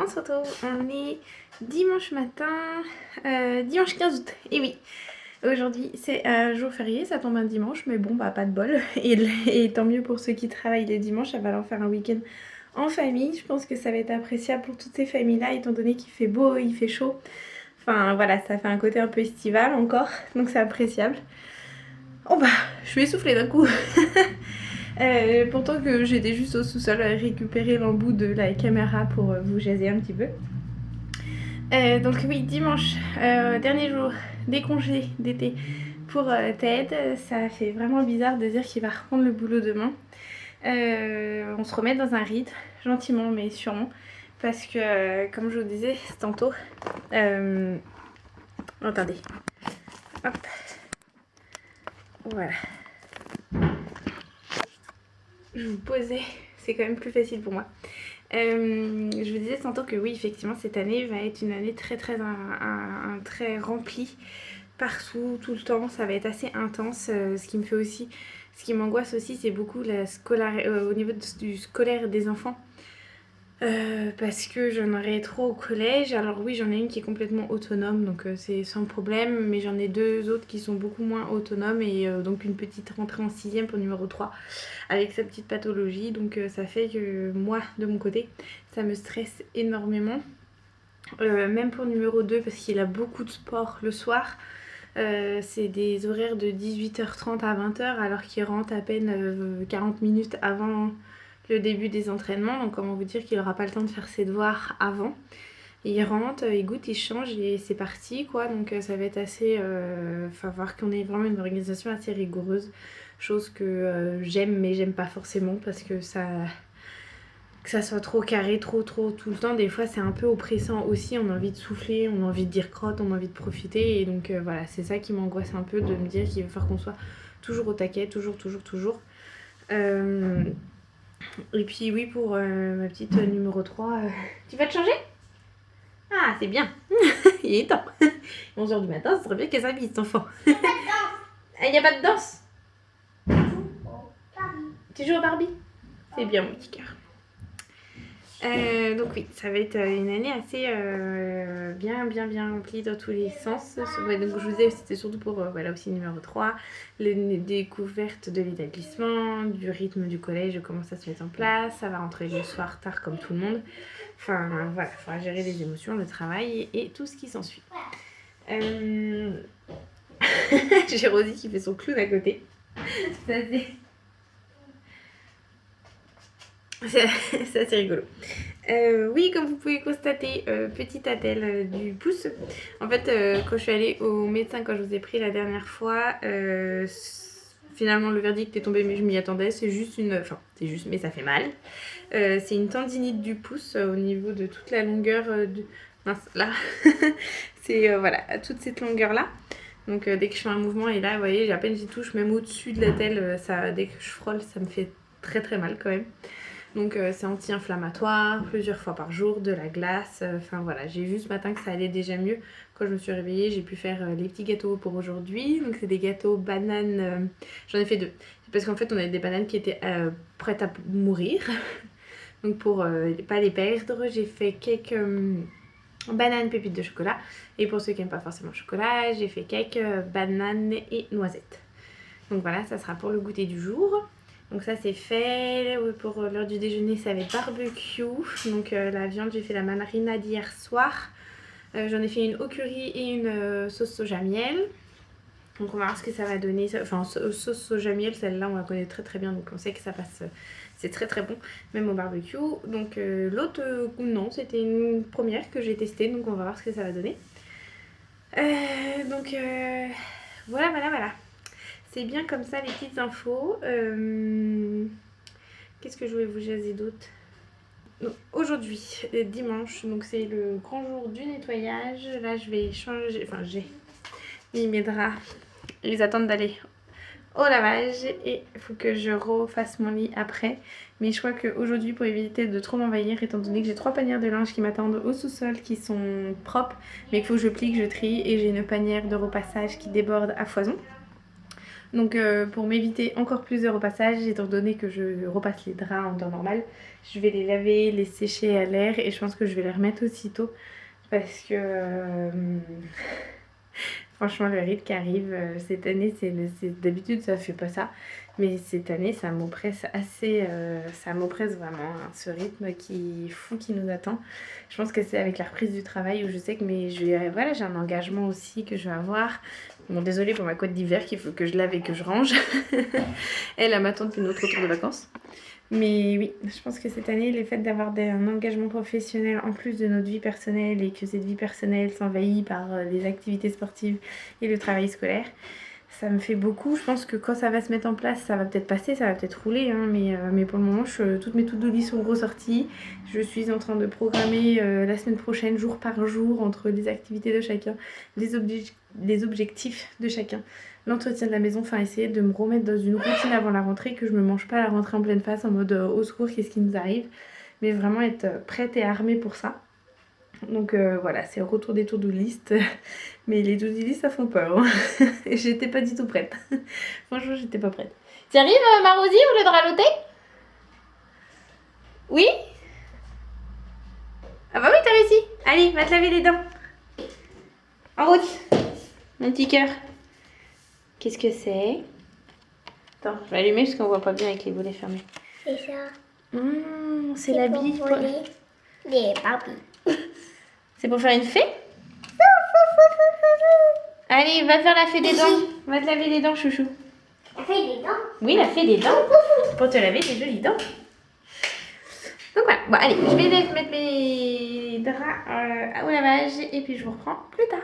on se retrouve, on est dimanche matin, dimanche 15 août, et oui, aujourd'hui c'est un jour férié, ça tombe un dimanche, mais bon bah pas de bol, et tant mieux pour ceux qui travaillent les dimanches, ça va leur faire un week-end en famille. Je pense que ça va être appréciable pour toutes ces familles-là, étant donné qu'il fait beau, il fait chaud, enfin voilà, ça fait un côté un peu estival encore, donc c'est appréciable. Oh bah, je suis essoufflée d'un coup. Pourtant que j'étais juste au sous-sol à récupérer l'embout de la caméra pour vous jaser un petit peu. Donc oui, dimanche, dernier jour des congés d'été pour Ted. Ça fait vraiment bizarre de dire qu'il va reprendre le boulot demain. On se remet dans un rythme, gentiment mais sûrement. Parce que, comme je vous disais tantôt, attendez, hop, voilà. Je vous posais, c'est quand même plus facile pour moi. Je vous disais tantôt que oui, effectivement, cette année va être une année très remplie partout, tout le temps. Ça va être assez intense. Ce qui m'angoisse aussi, c'est beaucoup au niveau du scolaire des enfants. Parce que j'en aurai trop au collège. Alors oui, j'en ai une qui est complètement autonome, donc c'est sans problème, mais j'en ai deux autres qui sont beaucoup moins autonomes, et donc une petite rentrée en 6ème pour numéro 3 avec sa petite pathologie, donc ça fait que moi, de mon côté, ça me stresse énormément. Même pour numéro 2, parce qu'il a beaucoup de sport le soir. C'est des horaires de 18h30 à 20h, alors qu'il rentre à peine 40 minutes avant le début des entraînements. Donc comment vous dire qu'il n'aura pas le temps de faire ses devoirs avant. Il rentre, il goûte, il change et c'est parti quoi. Donc ça va être assez... Enfin, voir qu'on ait vraiment une organisation assez rigoureuse. Chose que j'aime, mais j'aime pas forcément, parce que que ça soit trop carré, trop tout le temps, des fois c'est un peu oppressant aussi. On a envie de souffler, on a envie de dire crotte, on a envie de profiter, et donc voilà, c'est ça qui m'angoisse un peu, de me dire qu'il va falloir qu'on soit toujours au taquet, toujours. Et puis oui, pour ma petite numéro 3, tu vas te changer? Ah, c'est bien. Il est temps. 11h du matin, ce serait bien qu'elle s'habille, cet enfant. Il n'y a pas de danse. Tu joues au Barbie? C'est bien, mon petit cœur. Donc oui, ça va être une année assez bien remplie dans tous les sens. Ouais, donc je vous disais, c'était surtout pour voilà, aussi numéro 3, les découvertes de l'établissement, du rythme du collège, de comment ça se met en place. Ça va rentrer le soir tard comme tout le monde. Enfin voilà, il faudra gérer les émotions, le travail et tout ce qui s'ensuit. J'ai Rosie qui fait son clown à côté. C'est assez rigolo. Oui, comme vous pouvez constater, petite attelle du pouce. En fait, quand je suis allée au médecin, quand je vous ai pris la dernière fois, finalement le verdict est tombé, mais je m'y attendais. C'est juste mais ça fait mal. C'est une tendinite du pouce au niveau de toute la longueur mince, là. C'est voilà, à toute cette longueur-là. Donc dès que je fais un mouvement, et là, vous voyez, à peine j'y touche, même au-dessus de l'attelle, dès que je frôle, ça me fait très mal quand même. Donc c'est anti-inflammatoire, plusieurs fois par jour, de la glace, enfin voilà, j'ai vu ce matin que ça allait déjà mieux. Quand je me suis réveillée, j'ai pu faire les petits gâteaux pour aujourd'hui. Donc c'est des gâteaux bananes, j'en ai fait 2. Parce qu'en fait on avait des bananes qui étaient prêtes à mourir. Donc pour pas les perdre, j'ai fait cake banane pépites de chocolat. Et pour ceux qui n'aiment pas forcément le chocolat, j'ai fait cake banane et noisette. Donc voilà, ça sera pour le goûter du jour. Donc ça c'est fait. Pour l'heure du déjeuner, ça va être barbecue. Donc la viande, j'ai fait la marinade hier soir. J'en ai fait une au curry et une sauce soja miel. Donc on va voir ce que ça va donner. Enfin, sauce soja miel, celle-là on la connaît très bien, donc on sait que ça passe. C'est très bon, même au barbecue. Donc l'autre, non, c'était une première que j'ai testée, donc on va voir ce que ça va donner. Donc voilà. C'est bien comme ça les petites infos. Qu'est-ce que je voulais vous jaser d'autre? Aujourd'hui, dimanche, donc c'est le grand jour du nettoyage. Là, je vais changer. Enfin, j'ai mis mes draps. Ils attendent d'aller au lavage et il faut que je refasse mon lit après. Mais je crois qu'aujourd'hui, pour éviter de trop m'envahir, étant donné que j'ai 3 panières de linge qui m'attendent au sous-sol qui sont propres, mais qu'il faut que je plie, que je trie, et j'ai une panière de repassage qui déborde à foison. Donc pour m'éviter encore plus de repassage, étant donné que je repasse les draps en temps normal, je vais les laver, les sécher à l'air et je pense que je vais les remettre aussitôt parce que franchement le rythme qui arrive cette année, d'habitude ça fait pas ça, mais cette année ça m'oppresse assez, ça m'oppresse vraiment hein, ce rythme qui est fou qui nous attend. Je pense que c'est avec la reprise du travail où je sais que voilà, j'ai un engagement aussi que je vais avoir. Bon, désolée pour ma couette d'hiver qu'il faut que je lave et que je range. Elle m'attend une autre retour de vacances. Mais oui, je pense que cette année, le fait d'avoir un engagement professionnel en plus de notre vie personnelle et que cette vie personnelle s'envahit par les activités sportives et le travail scolaire, ça me fait beaucoup. Je pense que quand ça va se mettre en place, ça va peut-être passer, ça va peut-être rouler. Hein, mais pour le moment, toutes mes to-do list sont ressorties. Je suis en train de programmer la semaine prochaine, jour par jour, entre les activités de chacun, les objectifs de chacun, l'entretien de la maison. Enfin, essayer de me remettre dans une routine avant la rentrée, que je me mange pas la rentrée en pleine face en mode au secours, qu'est-ce qui nous arrive. Mais vraiment être prête et armée pour ça. Donc voilà, c'est le retour des to-do list. Mais les to-do list, ça font peur. Hein. J'étais pas du tout prête. Franchement, j'étais pas prête. Tu arrives, Marosi, au lieu de raloter? Oui? Ah bah oui, t'as réussi. Allez, va te laver les dents. En route. Mon petit cœur. Qu'est-ce que c'est? Attends, je vais allumer parce qu'on voit pas bien avec les volets fermés. C'est ça. C'est l'habit. Des papis. C'est pour faire une fée? Allez, va faire la fée des dents. Va te laver les dents, chouchou. La fée des dents? Oui, la fée des dents. Pour te laver tes jolies dents. Donc voilà. Bon, allez, je vais mettre mes draps au lavage et puis je vous reprends plus tard.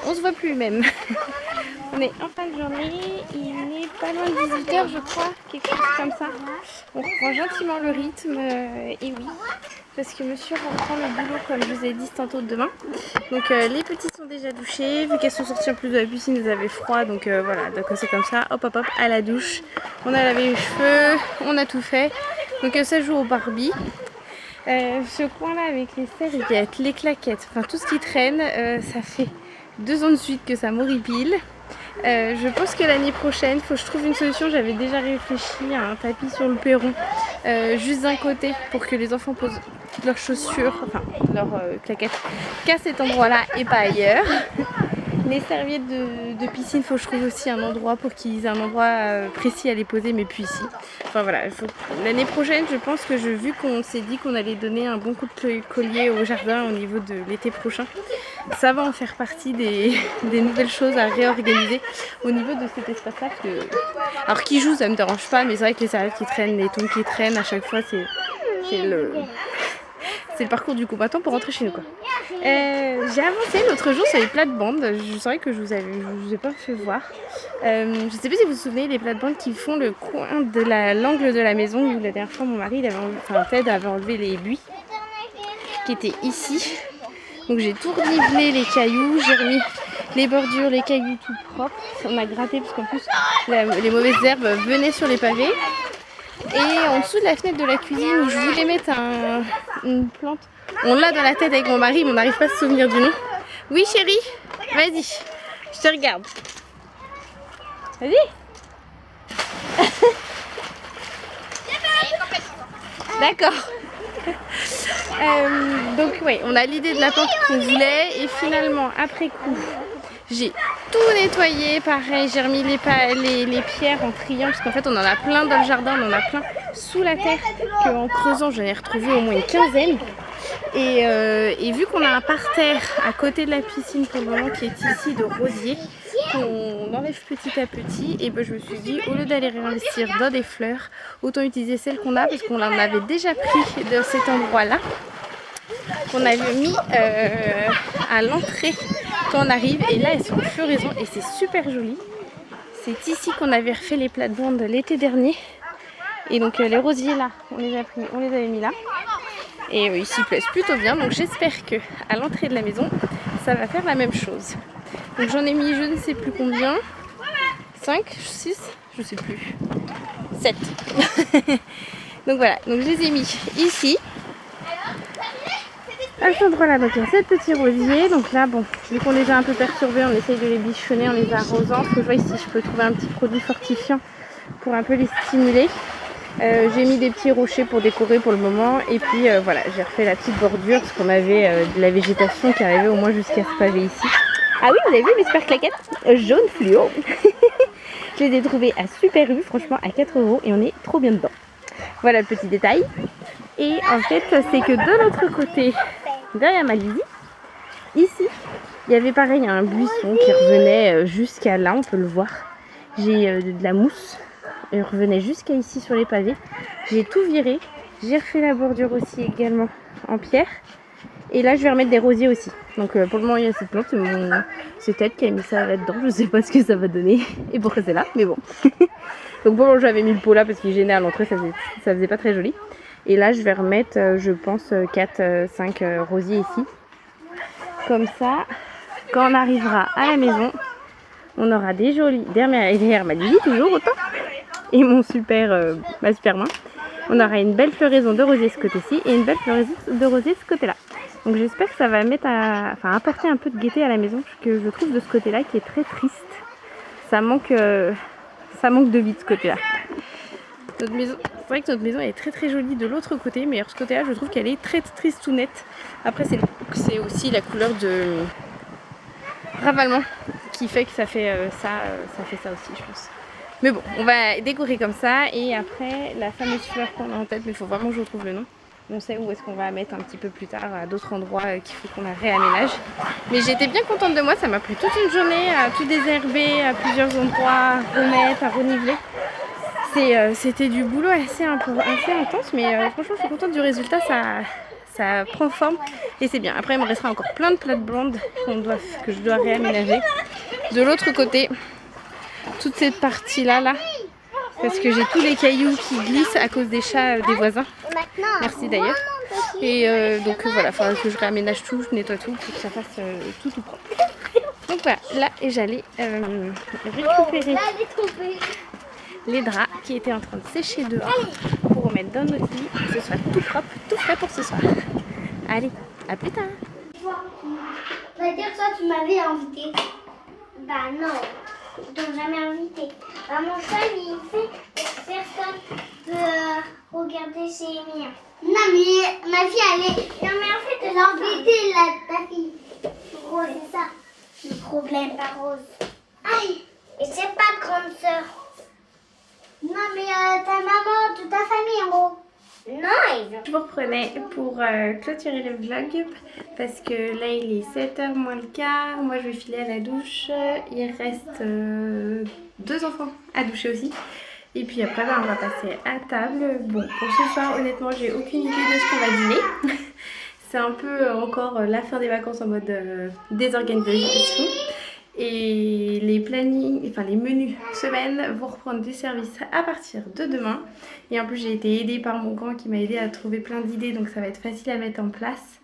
On se voit plus même. On est en fin de journée, il est pas loin de 18h je crois, quelque chose comme ça. On reprend gentiment le rythme, et oui, parce que monsieur reprend le boulot comme je vous ai dit tantôt demain. Donc les petits sont déjà douchés, vu qu'elles sont sorties en plus de la piscine, elles avaient froid, donc voilà, donc c'est comme ça, hop hop hop, à la douche. On a lavé les cheveux, on a tout fait, donc ça joue au Barbie. Ce coin là avec les serviettes, les claquettes, enfin tout ce qui traîne, ça fait 2 ans de suite que ça m'horripile. Je pense que l'année prochaine, il faut que je trouve une solution. J'avais déjà réfléchi à un tapis sur le perron, juste d'un côté, pour que les enfants posent leurs chaussures, enfin leurs claquettes, qu'à cet endroit-là et pas ailleurs. Les serviettes de piscine, il faut que je trouve aussi un endroit pour qu'ils aient un endroit précis à les poser, mais puis ici. Enfin voilà, l'année prochaine, je pense que vu qu'on s'est dit qu'on allait donner un bon coup de collier au jardin au niveau de l'été prochain, ça va en faire partie des nouvelles choses à réorganiser au niveau de cet espace-là. Alors qui joue, ça me dérange pas, mais c'est vrai que les serviettes qui traînent, les tongs qui traînent, à chaque fois, c'est le parcours du combattant pour rentrer chez nous quoi. J'ai avancé l'autre jour sur les plates-bandes. Je savais que je vous ai pas fait voir. Je sais pas si vous vous souvenez les plates-bandes qui font le coin de l'angle de la maison où la dernière fois mon mari Ted avait enlevé les buis qui étaient ici. Donc j'ai tout renivelé les cailloux, j'ai remis les bordures, les cailloux tout propres. On a gratté parce qu'en plus les mauvaises herbes venaient sur les pavés. Et en dessous de la fenêtre de la cuisine où je voulais mettre une plante, on l'a dans la tête avec mon mari mais on n'arrive pas à se souvenir du nom. Oui chérie, vas-y, je te regarde. Vas-y. D'accord. Donc oui, on a l'idée de la plante qu'on voulait et finalement après coup j'ai tout nettoyé, pareil, j'ai remis les pierres en triant parce qu'en fait on en a plein dans le jardin, on en a plein sous la terre qu'en creusant j'en ai retrouvé au moins une quinzaine. Et vu qu'on a un parterre à côté de la piscine pour le moment qui est ici de rosier, qu'on enlève petit à petit, et ben je me suis dit au lieu d'aller réinvestir dans des fleurs, autant utiliser celles qu'on a parce qu'on en avait déjà pris de cet endroit là. qu'on avait mis à l'entrée quand on arrive. Et là, elles sont en floraison et c'est super joli. C'est ici qu'on avait refait les plates-bandes l'été dernier. Et donc les rosiers là, on les avait mis là. Et ici ils plaisent plutôt bien. Donc j'espère que à l'entrée de la maison, ça va faire la même chose. Donc j'en ai mis je ne sais plus combien. 5, 6, je sais plus. 7. Donc voilà, donc je les ai mis ici. À cet endroit-là, donc il y a 7 petits rosiers. Donc là, bon, vu qu'on les a un peu perturbés, on essaye de les bichonner en les arrosant. Parce que je vois ici, je peux trouver un petit produit fortifiant pour un peu les stimuler. J'ai mis des petits rochers pour décorer pour le moment. Et puis voilà, j'ai refait la petite bordure parce qu'on avait de la végétation qui arrivait au moins jusqu'à ce pavé ici. Ah oui, vous avez vu mes super claquettes jaune fluo. Je les ai trouvées à Super U, franchement à 4 € et on est trop bien dedans. Voilà le petit détail. Et en fait, c'est que de l'autre côté, derrière ma Lizzie, ici, il y avait pareil un buisson qui revenait jusqu'à là, on peut le voir. J'ai de la mousse, elle revenait jusqu'à ici sur les pavés. J'ai tout viré, j'ai refait la bordure aussi également en pierre. Et là je vais remettre des rosiers aussi. Donc pour le moment il y a cette plante, c'est elle qui a mis ça là-dedans. Je sais pas ce que ça va donner et pourquoi c'est là, mais bon. Donc pour le moment j'avais mis le pot là parce qu'il gênait à l'entrée, ça faisait pas très joli. Et là je vais remettre je pense 4-5 rosiers ici. Comme ça, quand on arrivera à la maison, on aura des jolis derrière ma Lily toujours autant. Et mon ma super main. On aura une belle floraison de rosiers ce côté-ci et une belle floraison de rosiers ce côté-là. Donc j'espère que ça va apporter un peu de gaieté à la maison, que je trouve de ce côté-là qui est très triste. Ça manque de vie de ce côté-là. Notre maison, c'est vrai que notre maison est très très jolie de l'autre côté, mais de ce côté-là je trouve qu'elle est très triste ou nette. Après c'est aussi la couleur de ravalement qui fait que ça fait ça aussi je pense. Mais bon, on va décorer comme ça et après la fameuse fleur qu'on a en tête, mais il faut vraiment que je retrouve le nom. On sait où est-ce qu'on va la mettre un petit peu plus tard à d'autres endroits qu'il faut qu'on la réaménage. Mais j'étais bien contente de moi, ça m'a pris toute une journée à tout désherber, à plusieurs endroits, à remettre, à reniveler. C'était du boulot assez intense, mais franchement je suis contente du résultat, ça prend forme et c'est bien. Après il me restera encore plein de plates-bandes que je dois réaménager. De l'autre côté, toute cette partie là parce que j'ai tous les cailloux qui glissent à cause des chats des voisins. Merci d'ailleurs. Et donc voilà, il faudra que je réaménage tout, je nettoie tout pour que ça fasse tout propre. Donc voilà, là et j'allais récupérer les draps qui étaient en train de sécher dehors pour remettre dans notre lit, que ce soit tout propre, tout frais pour ce soir. Allez, à plus tard. On va dire ça, tu m'avais invité. Bah non, ils t'ont jamais invité. Bah mon frère, il fait que personne peut regarder ses miens. Non mais ma fille, elle est... Non mais en fait, elle a embêté ta fille. Rose, c'est ça, le problème, pas Rose. Aïe, et c'est pas de grande sœur. Non mais ta maman, toute ta famille en gros. Non, je vous reprenais pour clôturer le vlog parce que là il est 7h moins le quart, moi je vais filer à la douche, il reste 2 enfants à doucher aussi et puis après on va passer à table. Bon pour ce soir honnêtement j'ai aucune idée de ce qu'on va dîner, c'est un peu encore la fin des vacances en mode désorganisation. Et les plannings, enfin les menus semaine vont reprendre du service à partir de demain. Et en plus j'ai été aidée par mon grand qui m'a aidée à trouver plein d'idées, donc ça va être facile à mettre en place.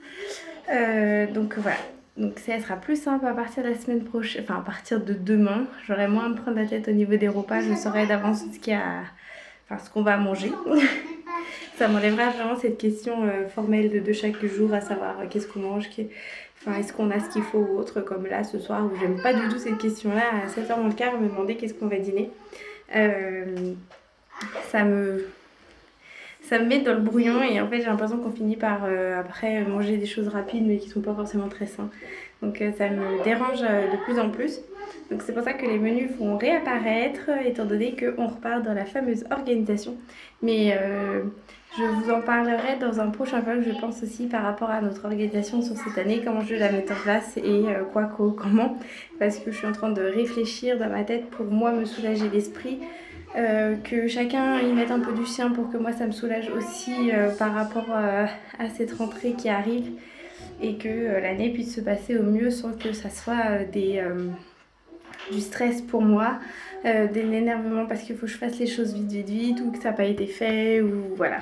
Donc voilà, donc ça sera plus simple à partir de la semaine prochaine, enfin à partir de demain. J'aurai moins à me prendre la tête au niveau des repas, je saurai d'avance ce qu'on va manger. Ça m'enlèvera vraiment cette question formelle de chaque jour, à savoir qu'est-ce qu'on mange, est-ce qu'on a ce qu'il faut ou autre, comme là ce soir où j'aime pas du tout cette question-là, à 7h moins le quart, me demander qu'est-ce qu'on va dîner. Ça me met dans le brouillon et en fait j'ai l'impression qu'on finit par après manger des choses rapides mais qui sont pas forcément très sains. Donc ça me dérange de plus en plus. Donc c'est pour ça que les menus vont réapparaître étant donné qu'on repart dans la fameuse organisation. Mais je vous en parlerai dans un prochain vlog, je pense aussi par rapport à notre organisation sur cette année, comment je vais la mettre en place et comment. Parce que je suis en train de réfléchir dans ma tête pour moi me soulager l'esprit. Que chacun y mette un peu du sien pour que moi ça me soulage aussi par rapport à cette rentrée qui arrive. et que l'année puisse se passer au mieux sans que ça soit du stress pour moi, de l'énervement parce qu'il faut que je fasse les choses vite ou que ça n'a pas été fait ou voilà.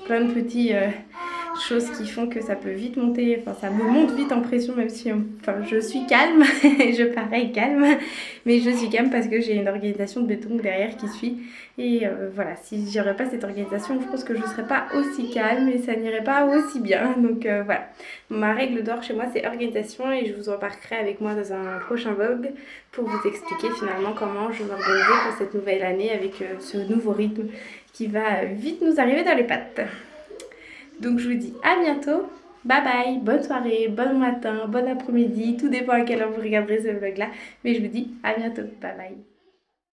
Plein de petits choses qui font que ça peut vite monter, enfin ça me monte vite en pression même si je suis calme, je parais calme, mais je suis calme parce que j'ai une organisation de béton derrière qui suit et voilà, si j'aurais pas cette organisation je pense que je serais pas aussi calme et ça n'irait pas aussi bien, donc voilà. Ma règle d'or chez moi c'est organisation et je vous embarquerai avec moi dans un prochain vlog pour vous expliquer finalement comment je m'organisais pour cette nouvelle année avec ce nouveau rythme qui va vite nous arriver dans les pattes. Donc je vous dis à bientôt, bye bye, bonne soirée, bon matin, bon après-midi, tout dépend à quelle heure vous regarderez ce vlog là, mais je vous dis à bientôt, bye bye.